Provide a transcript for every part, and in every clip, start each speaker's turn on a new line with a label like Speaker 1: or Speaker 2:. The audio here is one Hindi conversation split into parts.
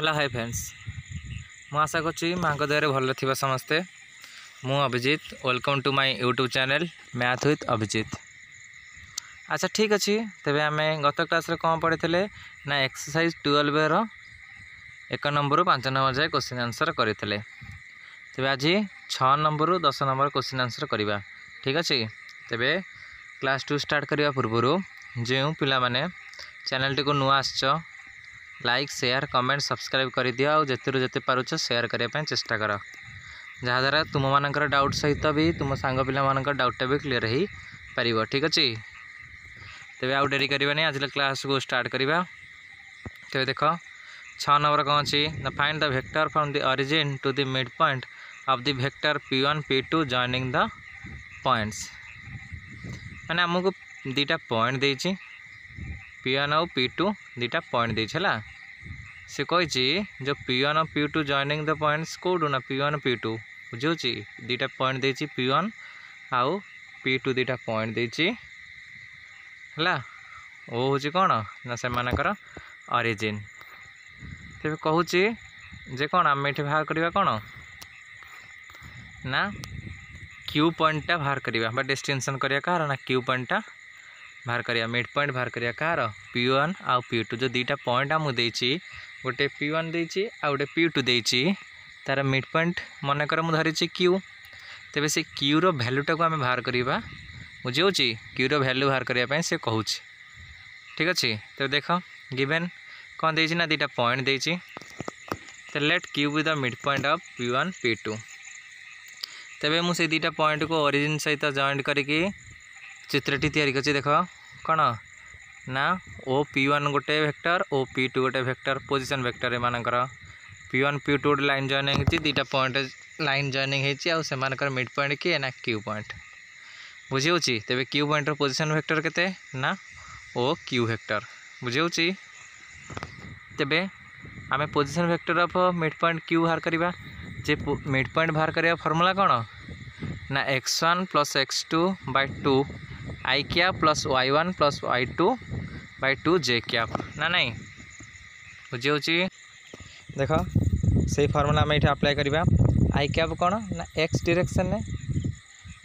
Speaker 1: हेलो हाय फ्रेंड्स मु आशा करुँच माँ दया भल थी समस्ते मु Abhijit welcome to my YouTube channel math with Abhijit. अच्छा ठीक अच्छे तेरे आम गत क्लास कौन पढ़ी थे ना एक्सरसाइज 12 1 नंबर 5 नंबर जाए क्वेश्चन आंसर करते तेरे आज 6 नंबर 10 नंबर क्वेश्चन आंसर करवा ठीक अच्छे। तेरे क्लास 2 स्टार्ट करने पूर्व जो पिला माने चैनल टी को नुआ आसच लाइक शेयर कमेंट सब्सक्राइब कर दियो और जिते पारुछ शेयर करने चेष्टा कर जहाँद्वारा तुम मानकर डाउट सहित भी तुम सांग पिला मानकर डाउटा भी क्लीयर हो पार ठीक अच्छे। तेरे आउ डेरी करवानी आज क्लास को स्टार्ट करवा। तेरे देख 6 नंबर कौन अच्छी ना find the vector from the origin to the mid point of the vector p1 p2 joining the points माने आमको दीटा पॉइंट देछि p1 और p2 दीटा पॉइंट देछला से कही जो p1 और p2 जॉइनिंग द पॉइंट्स कोडू ना p1 p2 बुझे दीटा पॉइंट देछि p1 आउ p2 दीटा पॉइंट देछि हला ओ होची कोन ना से मानकर ओरिजिन। तेबे कहूची जे कोन आम एठी बाहर करबा कोन ना क्यू पॉइंटा बाहर करबा बा डिस्टिंक्शन करिया कार ना क्यू पॉइंटा बाहर करिया मिड पॉइंट बाहर करिया कार p1 आउ p2 जो दीटा पॉइंट आम देछि गोटे p1 देछि आ गोटे p2 देछि तार मिड पॉइंट मन कर मु धरिछि q। तेबे से q रो वैल्यूटा को आम बाहर करबा बुझे q रो वैल्यू बाहर करिया पय से कहूछि ठीक अछि। तो देख गिवन कौन देछि ना दीटा पॉइंट देछि तो let q be the mid point of p1 p2। तेबे मु से दीटा पॉइंट को ओरिजिन सहित जॉइंट करके चित्रटी तैयारी करछि। देख कौन ना ओ p1 गोटे वेक्टर ओ p2 गोटे vector position vector एमानकर p1 p2 गोटे लाइन जॉइनिंग होछि दीटा पॉइंट लाइन जॉइनिंग होछि आ सेमानकर मिड पॉइंट किए ना q पॉइंट बुझे होछि। तेबे q पॉइंट रो पोजीशन वेक्टर केते ना ओ q वेक्टर बुझे होछि। तेबे आमे position vector of mid point q बाहर करबा जे मिड पॉइंट बाहर करबा फार्मूला कोन ना x1 + x2 / 2 i cap plus y1 + y2 / 2 j cap ना नहीं बुझे होछि। देख से फार्मूला आम ये अप्लाई करवा आई कैप कौन ना एक्स डायरेक्शन ने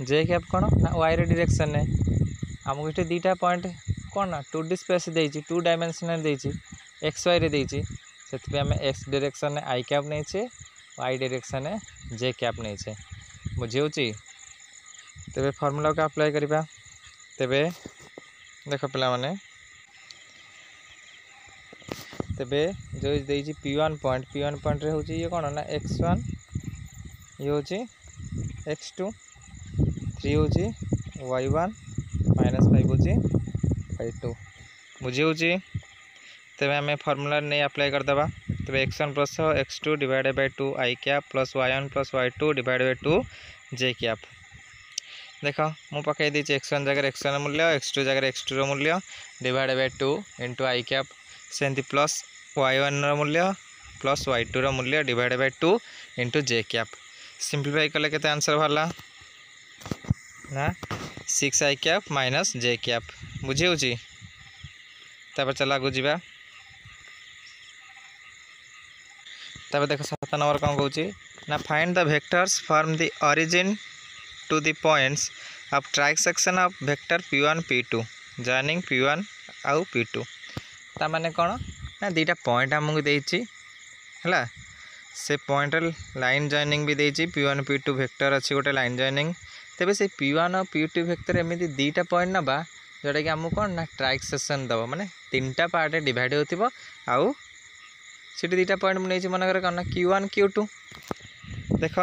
Speaker 1: जे कैप कौन ना वाई डायरेक्शन ने आमको ये दीटा पॉइंट कौन ना 2D स्पेस देछि 2 डायमेंशन देछि एक्स वाई रे देछि से आम एक्स डायरेक्शन ने आई कैप नहीं वाई डायरेक्शन ने जे कैप नहीं बुझे होछि। तेबे फार्मूला को अप्लाई करवा। तेबे देख पिला माने तेबे जो देछि p1 पॉइंट रे होछि ये कोन ना x1 ये होछि x2 3 होछि y1 -5 होछि y2 बुझे होछि। तेबे हमें फार्मूला नै अप्लाई कर दबा। तेबे x1 + x2 / 2 i cap plus y1 + y2 / 2 j cap. देख मु पकई दी x1 जगह x1 मूल्य x2 जगह x2 मूल्य / 2 * i कैप सेंती प्लस y1 मूल्य प्लस y2 मूल्य / 2 * j कैप सिंपलीफाई कले केते आंसर भरला ना 6i कैप - j कैप बुझे होछि। तब चला आगु जीवा। तब देख 7 नंबर कौन कहूछि ना find the vectors from the origin to the points of transection of vector p1 p2 joining p1 आउ p2 ता माने कौन ना दीटा पॉइंट आमको देछि हला से पॉइंट लाइन जॉइनिंग भी देछि p1 p2 वेक्टर अच्छी गोटे लाइन जॉइनिंग। तेबे से p1 और p2 वेक्टर एमती दीटा पॉइंट नबा जोटा कि आमको कौन ना ट्रांसेक्शन दबा माने तीनटा पार्ट डिवाइड होतिबो आउ सेठी दीटा पॉइंट मुझे नहीं मन कर कौन ना q1 q2 देख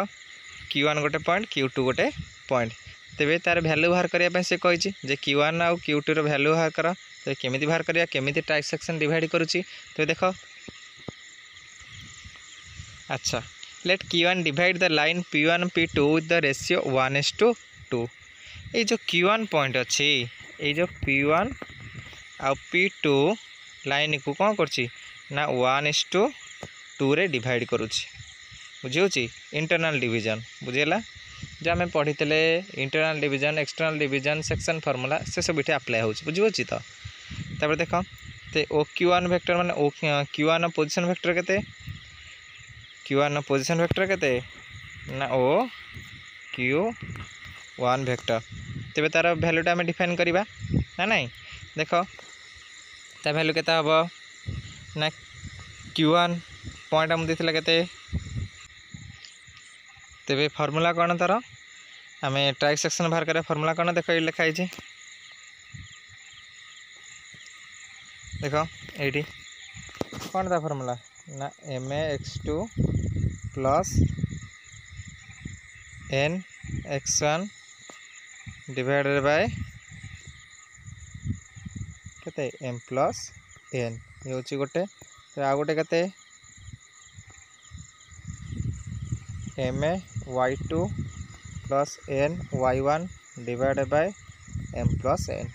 Speaker 1: q1 गोटे पॉइंट q2 गोटे पॉइंट। तेबे तार वैल्यू बाहर करने से कही जे q1 आउ q2 रो वैल्यू बाहर कर तो केमिति बाहर करिया केमिति ट्रांसेक्शन डिवाइड करूची। तो देख अच्छा let q1 divide the line p1 p2 with the ratio 1:2। ये जो q1 पॉइंट अच्छी ये जो p1 आउ p2 लाइन को कौन करछि ना 1:2 रे डिवाइड करूची बुझे होछि इंटरनल डिवीजन बुझेला जो आम पढ़ी internal division external division section formula से सब ये अप्लाई हो बुझे तो। तब देख ओ q1 वेक्टर माने ओ q1 पोजीशन वेक्टर केते Q1 पोजिशन वेक्टर केते ना ओ Q1 वेक्टर तेबे तार वैल्यूटा आम डिफाइन करवा ना नहीं देख ता वैल्यू केते हम ना Q1 पॉइंट आम देथिला केते तेबे फॉर्मूला कौन तार आम ट्राइसेक्शन बाहर करा फॉर्मूला कौन देख ये लिखाई देख ये कौन था फॉर्मूला ना MX2 plus NX1 divided by केते M प्लस N ये होची गोटे आ गोटे केते MY2 plus NY1 divided by M plus N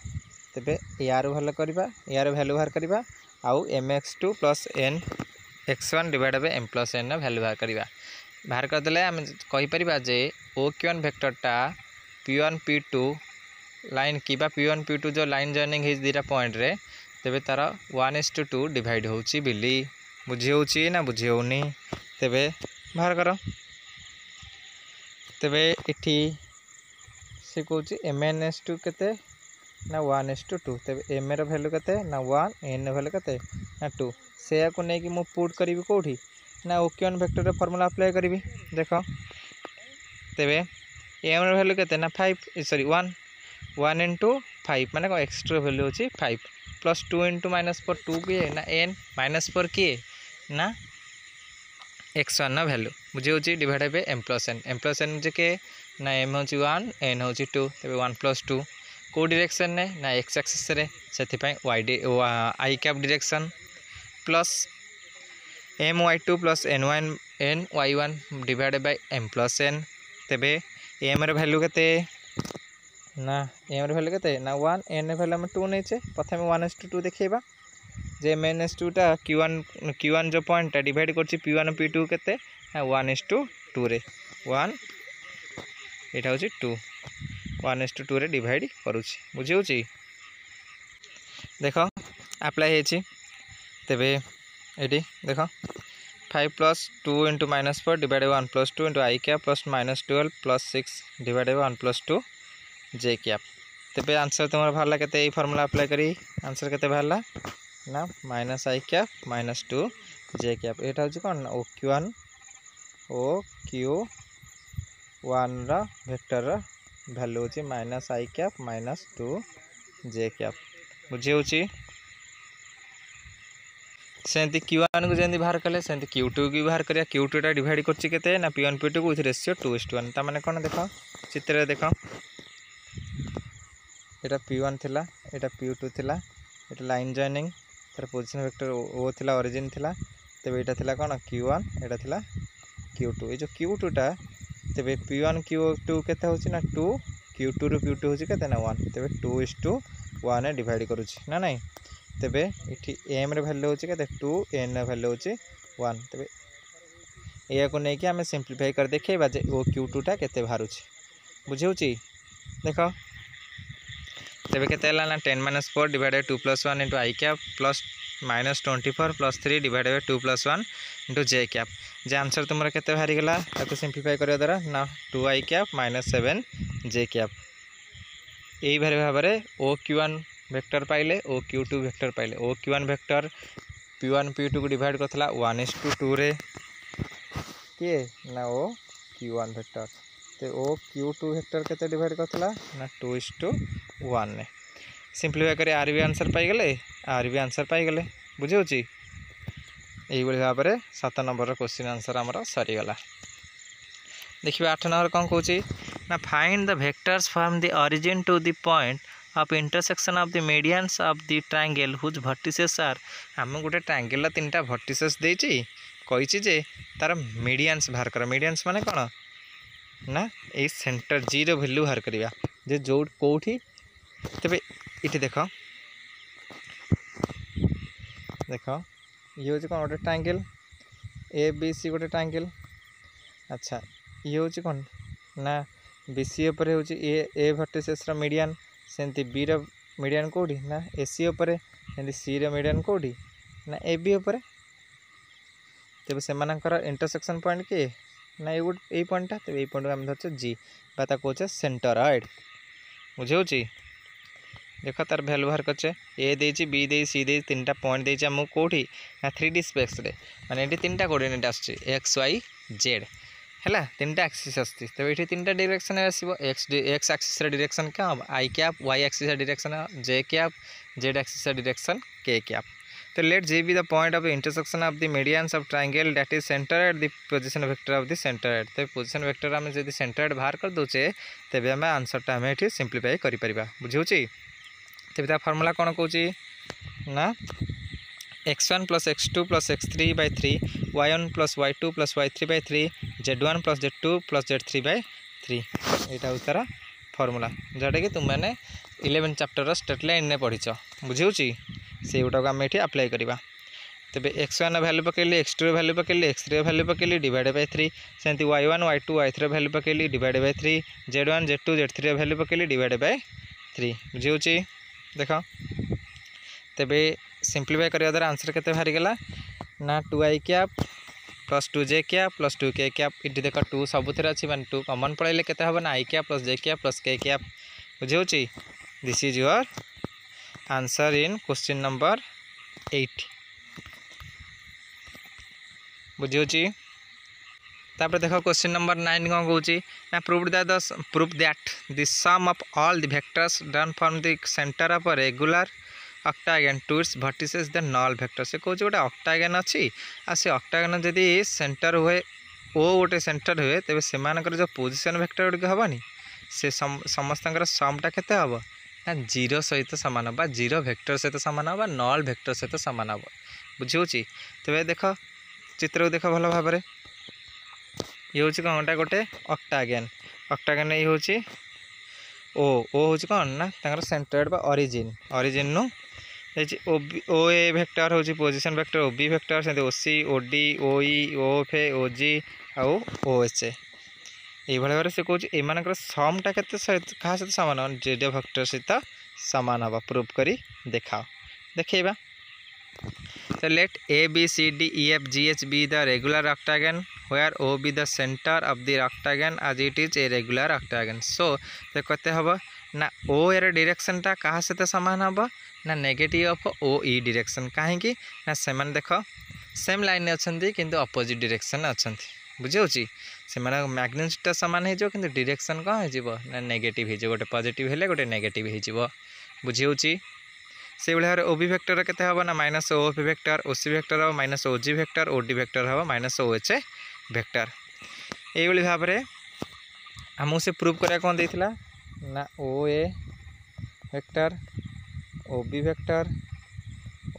Speaker 1: तेबे यार भल करबा यार वैल्यू बाहर करबा आउ MX2 plus NX1 divided by M plus N value बाहर करबा बाहर कर देले हम कहि परिबा जे OQ1 वेक्टरटा P1 P2 लाइन की बा P1 P2 जो लाइन जॉइनिंग हिज दीटा पॉइंट रे तेबे तार 1:2 डिवाइड होची बिली बुझी होची ना बुझी होनी तेबे बाहर कर तेबे इठी से कहूँ MN/2 केते ना 1:2 तेबे M रो वैल्यू केते ना 1 N रो वैल्यू केते ना 2 से को नहीं कि मु पुट करी कोठी ना OQ1 वेक्टर रे फार्मूला अप्लाई करी देख तेबे M रो वैल्यू केते ना 5 सॉरी 1 into 5 माने को एक्स्ट्रा वैल्यू होची 5 प्लस 2 into -4 2 किए ना N -4 किए ना x1 ना वैल्यू बुझे होची divided by M plus N जे के ना M होची 1 N होची 2 तेबे 1 + 2 को डायरेक्शन ने ना x एक्सिस रे सेथि पई y cap direction plus my2 plus ny1 divided by M plus N तेबे M रे वैल्यू केते ना M रे वैल्यू केते ना 1 N रे वैल्यू हम 2 नेचे प्रथमे 1:2 देखैबा जे MN/2 टा Q1 जो पॉइंट डिवाइड करछि P1 P2 केते ना 1:2 रे 1 एटा होछि 2 1:2 रे डिवाइड करूछि बुझी होछि देख अप्लाई हेछि तेबे एटी देख 5 + 2 into -4 divide by 1 + 2 into i cap plus -12 + 6 divide by 1 + 2 j cap तेबे आंसर तुमर भारला केते ए फार्मूला अप्लाई करी आंसर केते भारला ना -i कैप -2 j कैप एटा होछि कोन OQ1 रा वेक्टर रा वैल्यू होछि -i कैप -2 j कैप बुझे होछि सेंती Q1 को जेंती बाहर कले सेंती Q2 की बाहर करिया Q2 टा डिवाइड करछि केते ना P1 P2 को रेशियो 2:1 ता माने कोन देखो चित्र रे देखो एटा P1 थिला एटा P2 थिला एटा लाइन जॉइनिंग तर पोजीशन वेक्टर O थिला ओरिजिन थिला तबे एटा थिला कोन Q1 एटा थिला Q2 ए जो Q2 टा तबे P1 Q2 केते होछि ना 2 Q2 रो Q2 होछि केते ना 1 तबे 2:1 ए डिवाइड करूछि ना नहीं तबे इठी M रे वैल्यू होछि केते 2 N रे वैल्यू होछि 1 तबे एया को नै कि हमें सिंपलीफाई कर देखैबा जे O Q2 टा केते बाहरुछि बुझे होछि देखो तेबे केते हला ना 10 - 4 divided 2 + 1 into i cap plus -24 + 3 divided by 2 + 1 into j cap J answer तुमरा केते बाहरी गेला ताको सिंपलीफाई करिया द्वारा ना 2i कैप -7 j कैप एई भारे भाबरे OQ1 वेक्टर पाइले OQ2 वेक्टर पाइले OQ1 वेक्टर P1 P2 को डिवाइड करथला 1:2 रे के ना OQ1 वेक्टर ते OQ2 वेक्टर केते डिवाइड करथला ना 2:1 ने सिंपलीफाई करे आर भी आंसर पाई गेले आर भी आंसर पाई गेले बुझे होची एई बळी भाबरे 7 नंबर रो क्वेश्चन आंसर हमर सरी गला देखिबा 8 नंबर कोन कहूची ना find the vectors from the origin to the point of intersection of the medians of the triangle whose vertices are हम गोटे ट्रायंगल तीनटा वर्टिसेस देछि कहिछि जे तार मीडियंस बाहर कर मीडियंस माने कोन ना ए सेंटर जी रो वैल्यू बाहर करिया जे जो कोठी तबे इठी देखो देखो ये होछि कोन गोटे ट्रायंगल ABC गोटे ट्रायंगल अच्छा ये होछि कोन ना BC ऊपर होछि ए वर्टिसेस रो मीडियन सेंती B रो मीडियन कोठी ना AC ऊपर सेंती C रो मीडियन कोठी ना AB ऊपर तेज से इंटरसेक्शन पॉइंट किए ना ये पॉइंटा तेज ये पॉइंट आम धरचे जी बा कहे सेंटरॉइड बुझे देख तार भैल्यू बाहर करचे ए देची बी दे सी दे तीन टा पॉइंट देची आमको कोठी ना 3D स्पेस रे माने एटी तीन टा कोऑर्डिनेट आछे एक्स वाई जेड है तीन टा एक्सिस आछी तब ये तीन टा डायरेक्शन आसो एक्स एक्सिस डायरेक्शन क्या हम i cap y axis direction j cap z axis direction k cap तो let j be the point of intersection of the medians of triangle that is centre at the position vector of the centre at तो पोजीशन वेक्टर आम जब सेंटर एट बाहर कर दोचे तेज आम आंसरटा आम ये सिंप्लीफाई कर बुझे तेज ता फर्मूला कौन कौची ना x1 + x2 + x3/3 y1 + y2 + y3/3 z1 + z2 + z3/3 यहाँ तार फर्मूला जोटा कि तुम मैंने 11 चैप्टर स्टेट लाइन ने पढ़ीच बुझे से गुटाक आम ये अप्लाई करवा तेज x1 भैल्यू पकईली x2 भैल्यू पकईली x3 भैल्यू पकईली डिवाइड बाय 3 सेमती y1 y2 y3 भैल्यू पकईली divide by 3 z1 z2 z3 value पकईली डिवाइड बाय 3 बुझे देख तेबे सिंप्लीफाई करने द्वारा आंसर केते बाहरी गला ना 2i cap plus 2j cap plus 2k cap इटी देख 2 सबुथिर अच्छी माने 2 कॉमन पड़े केते हबो ना i cap plus j cap plus k cap बुझे this is your answer in question number 8 बुझे तापर देख क्वेश्चन नंबर 9 कौन कौची ना prove that the sum of all the vectors done from the centre of a regular octagon to its vertices the null vector से कौच गोटे ऑक्टागन अच्छी आ से ऑक्टागन जदि सेंटर हुए ओ गोटे सेंटर हुए तेज से जो पोजिशन वेक्टर गुड़िक हेनी से समस्त समटा केते हम ना 0 सहित सामान हम जीरो वेक्टर सहित सामान हम नल वेक्टर सहित सामान हम बुझे तेज देख चित्र को देख भल भाव ये हूँ कौनटा गोटे ऑक्टागन ऑक्टागन ये हूँ ओ हूँ कौन ना सेंटर बा ऑरिजिन नु ओ ए वेक्टर हूँ position vector O B vector से ओ सी ओ डी ओ ई ओ एफ ओ जी आउ ओ एच ये भाव से कौन एम समटा के क्या सहित सामान जेड वेक्टर सहित सामान हम प्रूफ कर देखाओ देखा तो let A B C D E F G H be the regular octagon where O be the center of the octagon as it is a regular octagon so तो कहते हम ना O एर डायरेक्शन टा क्या सहित सामान हम ना negative of O E direction कहीं ना से देख सेम लाइन अच्छा किंतु अपोजिट डायरेक्शन अच्छा बुझे से मैग्नीट्यूड सामान हो कि डायरेक्शन कौन हो ना नेगेटिव हो गोटे पॉजिटिव हेले गोटे नेगेटिव हो बुझे से भाई ओ बी वेक्टर केते हम ना minus O P vector O C vector हम minus O G vector O D vector हम माइनस ओ एच वेक्टर ये भाव में आमको से प्रूव करा कौन देता ना O A vector O B vector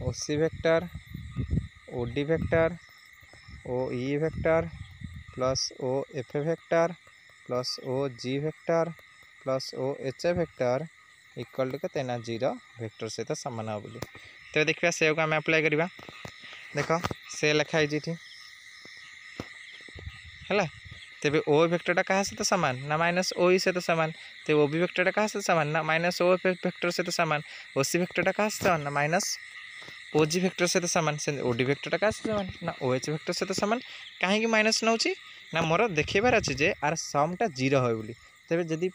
Speaker 1: O C vector O D vector O E vector plus O F vector plus O G vector plus O H vector equal to के 0 वेक्टर सहित सामान हो बोली तो देखा से आम अप्लाई करवा देख से लिखाई है तेज ओ वेक्टर क्या सहित सामान ना माइनस ओ ई सहित सामान तेज ओ बी वेक्टर क्या सहित सामान ना माइनस ओ वेक्टर सहित सामान ओ सी वेक्टर क्या सहित सामान ना माइनस ओ जी वेक्टर सहित सामान से ओ डी वेक्टर क्या सहित सामान ना ओ एच वेक्टर सहित सामान कहीं माइनस नौ ना मोर देखेबार अच्छे जे आर समटा 0 हो बोली तेज जदि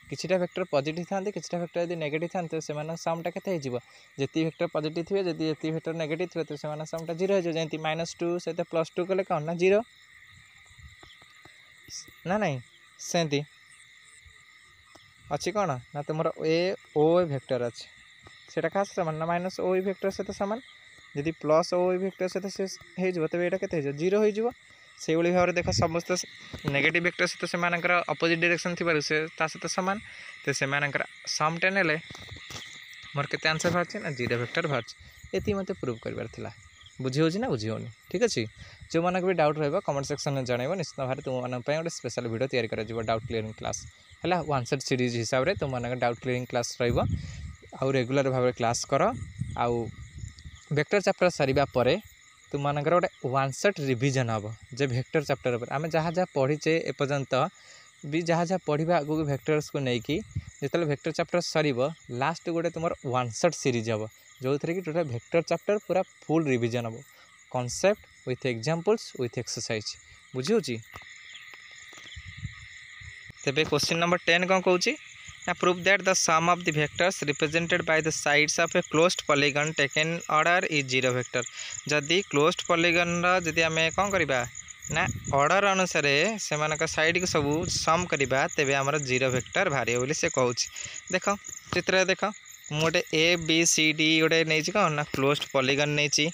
Speaker 1: किछिटा वेक्टर पॉजिटिव था किछिटा वेक्टर यदि नेगेटिव था तो से समटा केते हो जी वेक्टर पॉजिटिव थे जदि ये वेक्टर नेगेटिव थे तो से समटा 0 हो जमी -2 सहित +2 कले कौन ना 0 ना नहीं सेमती अच्छी कौन ना तुम ए ओ वेक्टर अच्छे से क्या सामान ना माइनस ओ वेक्टर सहित सामान जदि प्लस ओ वेक्टर सहित हो तेज यहाँ के 0 हो से भाव में देख समस्त नेगेटिव वेक्टर सहित से अपोजिट डायरेक्शन थी सहित सामान तो से समटा ने मोर के आंसर बाहर ना 0 वेक्टर बाहर ये मत प्रूव कर बुझी ना बुझी ठीक अच्छे जो मानक भी डाउट रहा कमेंट सेक्शन में जनइब निश्चित भाव तुम गोटे स्पेशल वीडियो तैयारी कर डाउट क्लीयरिंग क्लास है वन सेट सीरीज हिसाब से तुम डाउट क्लीयरिंग क्लास रहा रेगुलर भाव क्लास कर आउ वेक्टर चैप्टर सरिबा परे तुम मानकर गोटे वन सेट रिविजन हम जे वेक्टर चैप्टर पर आम जहाँ जहाँ पढ़ीचे एपर्यंत भी जहाँ जहाँ पढ़ा आगे वेक्टर्स को लेकिन जिते वेक्टर चैप्टर सर लास्ट गोटे तुम वन सेट सीरीज हम जो थी कि टोटल वेक्टर चैप्टर पूरा फुल रिविजन हम concept with examples with exercise बुझी। तेबे क्वेश्चन नंबर 10 कौन कहूँ ना prove that the sum of the vectors represented by the sides of a closed polygon taken order is zero vector. जदि क्लोज्ड पॉलीगन जदि आम कौन करवा ना ऑर्डर अनुसार से साइड को सब सम करवा तेबे आमर जीरो वेक्टर बाहर बोली से कहूँ। देख चित्र देख मुझे ए बी सी डी गोटे नहीं कौन ना क्लोज्ड पॉलीगन नहीं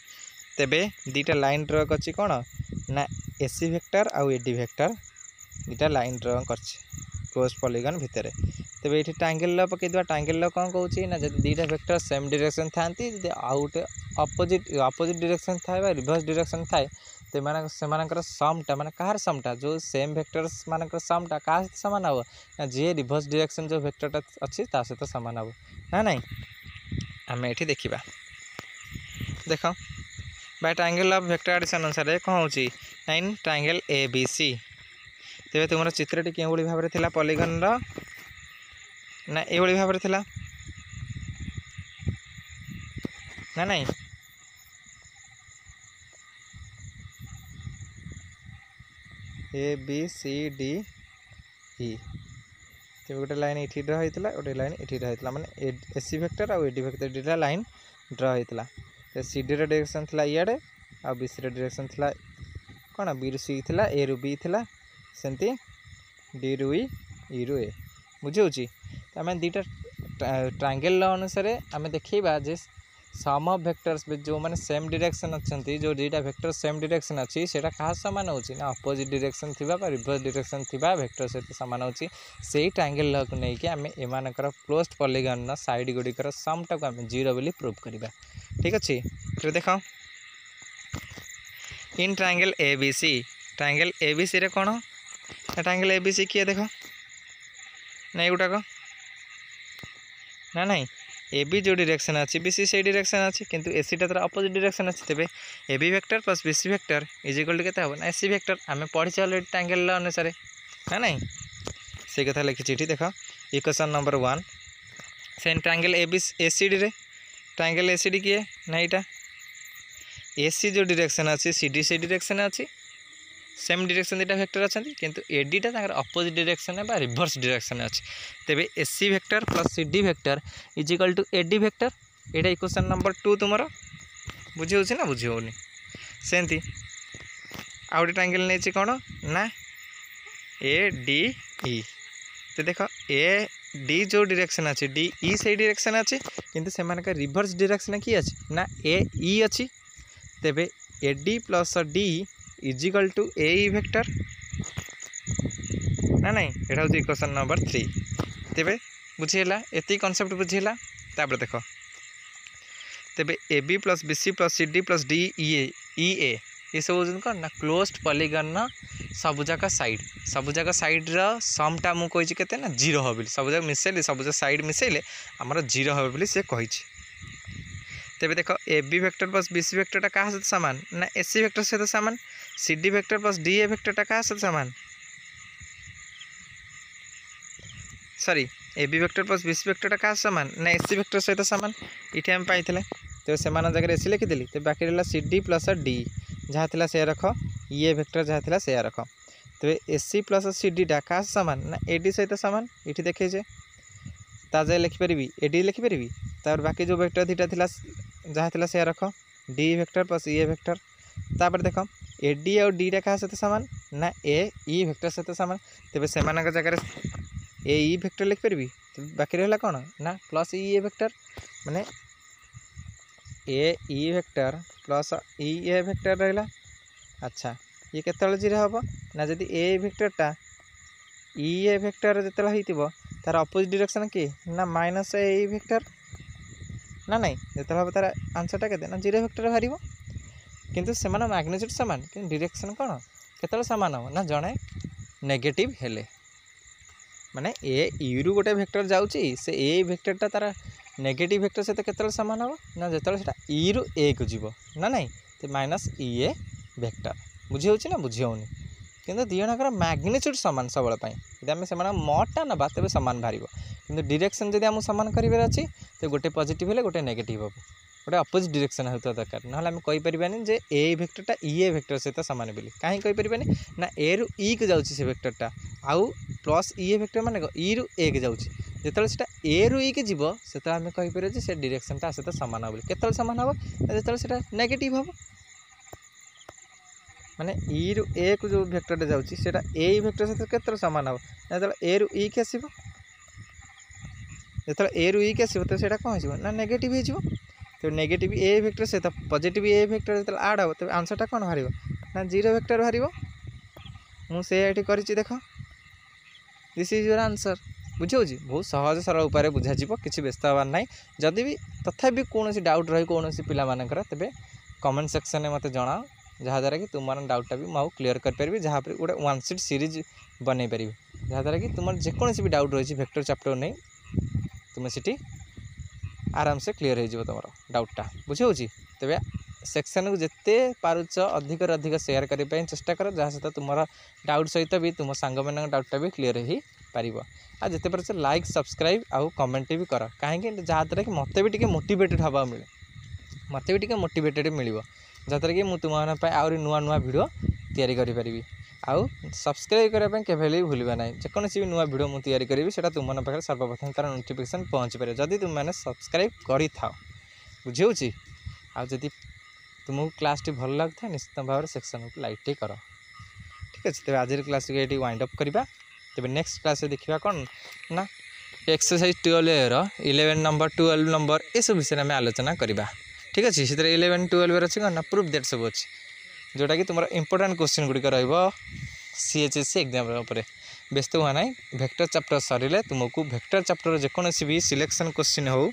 Speaker 1: तेबे दीटा लाइन ड्र कर कौन ना एसी वेक्टर आउ एडी वेक्टर दुटा लाइन ड्र कर क्लोज पॉलीगन भितर। तेबे ये ट्रायंगल लो पकई ट्रायंगल लो कौन कहूँ ना जब दुटा वेक्टर सेम डायरेक्शन था आउ गोटे अपोजिट डायरेक्शन थाए रिवर्स डायरेक्शन थाए तो सेमानकर समटा माने कहार समटा जो सेम वेक्टर्स मानकर समटा क्या सामान हम ना जी रिवर्स डायरेक्शन जो वेक्टरटा अच्छी ता सहित सामान हम ना नहीं आम ये देखा देख by triangle of vector addition अनुसार कौन हो nine triangle A B C. तेरे तुम चित्रटी के भाव में थी पॉलीगन ना ये भाव में थी ना नहीं ए बी सी डी ई तेज गोटे लाइन ये ड्र होता गोटे लाइन ये ड्र होता माने एसी वेक्टर आउ एडी वेक्टर दुटा लाइन ड्र होता। सी डी डायरेक्शन थी इे आ बी सी डायरेक्शन थी कौन बी रु सी थी ए रु बी थी सेमती डी रु ई रु ए बुझे। आम दुटा ट्रायंगल अनुसार आम देखा जे सम ऑफ वेक्टर्स जो मैंने सेम डायरेक्शन अच्छा जो दुटा वेक्टर सेम डायरेक्शन अच्छी से क्या सामान हो अपोजिट डायरेक्शन थी रिवर्स डायरेक्शन थी वेक्टर सहित सामान होची से ट्रायंगल को लेकिन आम एमानकर क्लोज्ड पॉलीगन साइड गुड़िकर समटा को आम जीरो बोली प्रूव करवा। ठीक अच्छे तो देख इन ट्रायंगल ए बी सी रे कौन ट्रायंगल ए बी सी किए देख ना गुटाक ना नहीं ए बी जो डायरेक्शन अच्छी बी सी से डायरेक्शन अच्छी किंतु ए सी तार अपोजिट डायरेक्शन अच्छी तेरे A B vector plus B C vector is equal to के ना ए सी वेक्टर आम पढ़ी अलरेडी ट्रायंगल अनुसार ना नहीं से कथा लिखी देख इक्वेशन नंबर 1 से triangle A B A C D रे ट्रायंगल ए सी डी किए ना यहाँ ए सी जो डायरेक्शन अच्छी सी डी से डायरेक्शन अच्छी सेम डायरेक्शन दुटा वेक्टर अच्छा किंतु एडीटा अपोजिट डायरेक्शन है रिवर्स डायरेक्शन अच्छी तेरे AC vector plus C D vector is equal to AD vector यहाँ इक्वेशन नंबर 2 तुम बुझी हो ना बुझी होनी सेमती आउ गोटे ट्रायंगल नहीं कौन ना ए डी ई तो देख ए डी जो डायरेक्शन अच्छी डी ई से डायरेक्शन अच्छी किंतु से रिवर्स डायरेक्शन किए अच्छी ना ए ई अच्छी तेरे A D plus D equal to A vector ना नहीं यहाँ हूँ इक्वेशन नंबर 3 तेरे बुझीला ये कनसेप्ट बुझीला तापर देख तेरे A B plus B C plus C D plus D E A ये सब हूँ कौन ना क्लोज्ड पॉलीगन सबुजाक साइड समटा मुझे के ना जीरो हो सबुजाक मिसेले सबुजा साइड मिसेले आमर जीरो हो कही। तेरे देख A B vector plus B C vector क्या सहित सामान ना ए सी वेक्टर सहित सामान C D vector plus D A vector क्या सहित सामान sorry A B vector plus B C vector क्या सामान ना ए सी वेक्टर सहित सामान ये आम पाई तो से जगह ए सी लिखिदेली तो बाकी रहा सी डी प्लस डी जहाँ थी से रख ये वेक्टर जहाँ थी से रख तेरे ए सी प्लस सी डीटा क्या सामान ना ए डी सहित सामान ये देखे ता जगह लिखिपारि ए डी लिखिपारि तार बाकी जो वेक्टर दुटा थी जहाँ थी से रख डी वेक्टर प्लस ए वेक्टर तापर देख ए डी और डीटा क्या सहित सामान ना ए ई वेक्टर सहित सामान तेरे से जगह ए ई वेक्टर लिखिपारि बाकी रहा कौन ना प्लस ई ए वेक्टर माने ए ई वेक्टर प्लस ई ए वेक्टर रहा। अच्छा ये केतल जीरो हम ना जदि ए वेक्टरटा ई ए वेक्टर जो तार अपोजिट डायरेक्शन किए ना माइनस ए वेक्टर ना नहीं जो हम तार आंसरटा के ना जीरो वेक्टर बाहर किंतु से मैग्नीट्यूड सामान कि डायरेक्शन कौन केतल सामान हम ना जड़े नेगेटिव हेले माने ए यू गोटे वेक्टर जाऊँगी से ए वेक्टरटा तार नेगेटिव वेक्टर सहित केतल सामान हम ना जो ई रु ए को जीव ना नहीं तो माइनस ई ए वेक्टर बुझी हो ना बुझी होनी किंतु दी जणकर मैग्नीट्यूड सामान सब यदि आम से मटा ना तेज सामान बाहर किंतु डायरेक्शन जब आम सामान करार अच्छी तो गोटे पॉजिटिव है गोटे नेगेटिव हम गोटे अपोजिट डायरेक्शन होता दरकार ना आम कहीपरानी जे ए वेक्टरटा ई वेक्टर सहित सामान बोली कहीं कहीपरानी ना ए रु ई के जाऊँगी से वेक्टरटा आउ प्लस ई वेक्टर मान ई रु ए के जाऊँगी जिते से ए रु ई के जीव से आम कहीपर से डायरेक्शनटा सहित सामान बोली केत सामान हम जो नेगेटिव हम माने ई रु ए को जो वेक्टरटा जाऊँगी से ए वेक्टर सहित केत सामान हम जो ए रु ई के आसो जो ए रु ई के आसो तो ସେଇଟା कौन हो नेगेटिव हो तो नेगेटिव ए वेक्टर सहित पॉजिटिव ए वेक्टर जो आड हम तो आंसरटा कौन बाहर ना 0 वेक्टर बाहर मुझे ये कर देख दिस इज योर आंसर बुझे बहुत सहज सरल उपाय बुझा किसी व्यस्त हबार ना जदि भी तथापि कौन डाउट रही कौन पिलामानकर तेरे कमेंट सेक्शन में मत जनाओ जहाँद्वारा कि तुम डाउटा भी मुझे क्लीयर कर जहाँ पर गोटे वन सीट सीरीज बन पारि जहाँद्वारा कि तुम जेकोसी भी डाउट रही वेक्टर चैप्टर नहीं तुम्हें सीटी आराम से क्लीयर हो तुम डाउटा बुझे तेरे सेक्शन को जिते पारुच अधिक अधिक शेयर करने चेष्टा कर जहाँ सहित तुम डाउट सहित भी तुम सांग मान डाउटा भी क्लीयर हो पार आ जिते पार लाइक सब्सक्राइब आउ कमेंट भी कर कहीं जहाँद्वारा कि मत भी मोटिवेटेड हवा मिले मत भी मोटिवेटेड मिल जहाँद्वारा कि तुम आहरी नुआ नुआ भिड या आउ सब्सक्राइब करने केवे भी भूलवा ना जेकोसी भी नुआ भिड मुझे या करी तुम पाखे सर्वप्रथम तार नोटिफिकेशन पहुँची पारे जदि तुम मैंने सब्सक्राइब कर बुझे आदि तुमको क्लास टी भल लगता है निश्चित भाव में सेक्शन को लाइक टे कर ठीक अच्छे तेज आज क्लास को ये वाइंड अप करवा तेज नेक्स्ट क्लास देखा कौन ना एक्सरसाइज 12 11 नंबर 12 नंबर ये सब विषय में आलोचना करवा ठीक अच्छे से 11 12 अच्छी कौन ना प्रूफ दैट सब अच्छी जोटा कि तुम इंपोर्टाट क्वेश्चन गुड़िक CHSC एग्जाम व्यस्त हुआ ना वेक्टर चैप्टर सरिले तुमको वेक्टर चैप्टर जेकोसी भी सिलेक्शन क्वेश्चन हो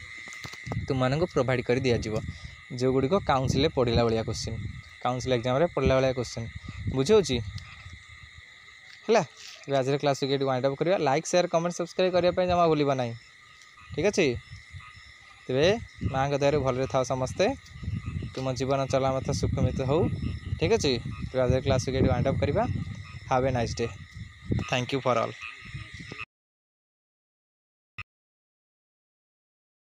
Speaker 1: तुम प्रोवाइड कर दिज्व जो गुड़िक काउंसिल पढ़ला भाया क्वेश्चन काउंसिल एग्जाम पढ़ला भाया क्वेश्चन बुझे है आज क्लास को वाइंड अप करवा लाइक शेयर कमेंट सब्सक्राइब करने जमा भूलवा ना ठीक अच्छे तेरे माँ दयार भल था समस्ते तुम जीवन चला मत सुखमित हो ठीक अच्छे तो आज क्लास को वाइंड अप करवा have a nice day thank you for all.